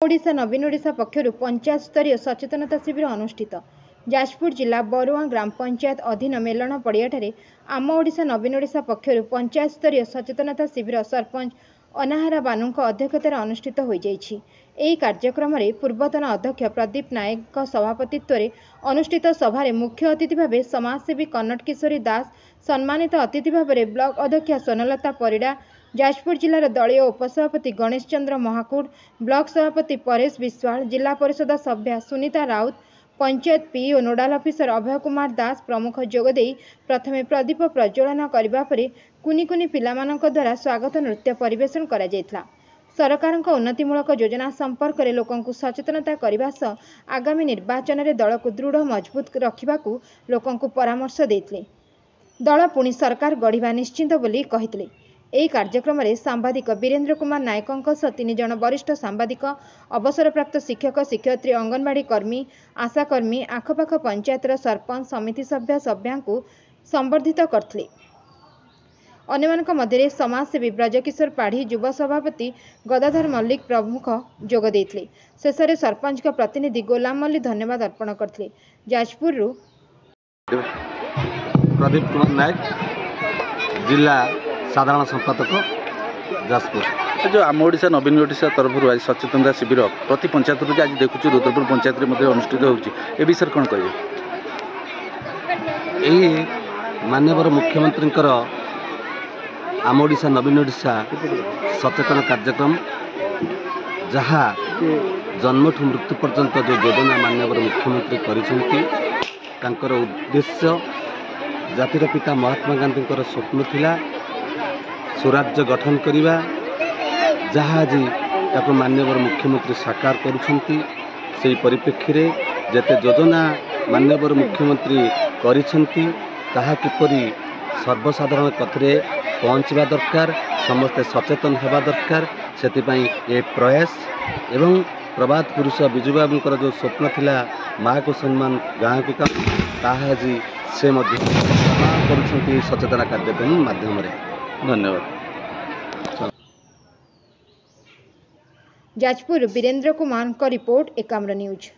ओडिशा नवीन ओडिशा पक्षर पंचायत स्तरीय सचेतनता शिविर अनुष्ठित। जाजपुर जिला बरुआ ग्राम पंचायत अधीन मेलन पड़ियाठारे आम ओडिशा नवीन ओडिशा पक्षर पंचायत स्तरीय सचेतनता शिविर सरपंच अनाहारा बानू अध्यक्षतार अनुष्ठित हो जाइछि। एही कार्यक्रम में पूर्वतन अध्यक्ष प्रदीप नायक सभापतित्व में अनुष्ठित सभारे मुख्य अतिथि भाव समाजसेवी कन्नट किशोरी दास, सम्मानित अतिथि भाव ब्लॉक अध्यक्ष सोनलता परिड़ा, जाजपुर जिलार दलीय उपसभापति गणेश चंद्र महाकूट, ब्लॉक सभापति परेश विश्वाल, जिला परिषद सभ्या सुनीता राउत, पंचायत पीओ नोडाल अफिसर अभय कुमार दास प्रमुख जोगदे प्रथमे प्रदीप प्रज्वलन करने पर कुनी कुनी पिलामानक द्वारा स्वागत नृत्य परिवेषण करा जायथिला। सरकारक उन्नतिमूलक योजना संपर्क में लोकंकु सचेतनता करने सह आगामी निर्वाचन में दल को दृढ़ मजबूत रखा लोकंकु परामर्श देते। दल पुणी सरकार गढ़ा निश्चित बोली कहते। ଏହି କାର୍ଯ୍ୟକ୍ରମରେ ସାମ୍ବାଦିକ ବୀରେନ୍ଦ୍ର କୁମାର ନାୟକଙ୍କ ସହ 3 ଜଣ ବରିଷ୍ଠ ସାମ୍ବାଦିକ, ଅବସରପ୍ରାପ୍ତ ଶିକ୍ଷକ ଶିକ୍ଷୟତ୍ରୀ, ଅଙ୍ଗନବାଡ଼ି କର୍ମୀ, ଆଶାକର୍ମୀ, ଆଖପାଖ ପଞ୍ଚାୟତର ସରପଞ୍ଚ, ସମିତି ସଭ୍ୟାଙ୍କୁ ସମ୍ବର୍ଦ୍ଧିତ କରିଥିଲେ। ଅନ୍ୟମାନଙ୍କ ମଧ୍ୟରେ ସମାଜସେବୀ ବ୍ରଜକିଶୋର ପାଢ଼ୀ, ଯୁବ ସଭାପତି ଗଦାଧର ମଲ୍ଲିକ ପ୍ରମୁଖ ଯୋଗ ଦେଇଥିଲେ। ଶେଷରେ ସରପଞ୍ଚଙ୍କ ପ୍ରତିନିଧି ଗୋଲାମ ମଲ୍ଲି ଧନ୍ୟବାଦ ଅର୍ପଣ କରିଥିଲେ। ଯାଜପୁରରୁ प्रदीप कुमार नायक, जिला साधारण संपादक, जाजपुर। जो आम ओडिशा नवीन ओडिशा तरफ आज सचेतनता शिविर प्रति पंचायत आज देखुँ रुद्रपुर पंचायत में अनुष्ठित होती विषय कौन कहे? यही माननीय मुख्यमंत्री आम ओडिशा नवीन ओडिशा सचेतन कार्यक्रम जहाँ जन्मठू मृत्यु पर्यंत जो योजना माननीय मुख्यमंत्री कर उद्देश्य जातिर पिता महात्मा गांधी स्वप्न थिला स्वराज्य गठन करवा, जहाँ आज ताको माननीय मुख्यमंत्री साकार करुछंती। से परिप्रेक्षी रे जेते योजना माननीय मुख्यमंत्री करिछंती ताहा किपरि सर्वसाधारण कथरे पहुँचवा दरकार, समस्ते सचेतन होगा दरकार। से ये प्रयास एवं प्रभात पुरुष विजु बाबूंकर जो स्वप्न थिला माँ को सम्मान गाँ को काम ताहा आज से करुछंती सचेतना कार्यक्रम माध्यम रे। धन्यवाद। जाजपुर वीरेंद्र कुमार का रिपोर्ट एकाम्र न्यूज।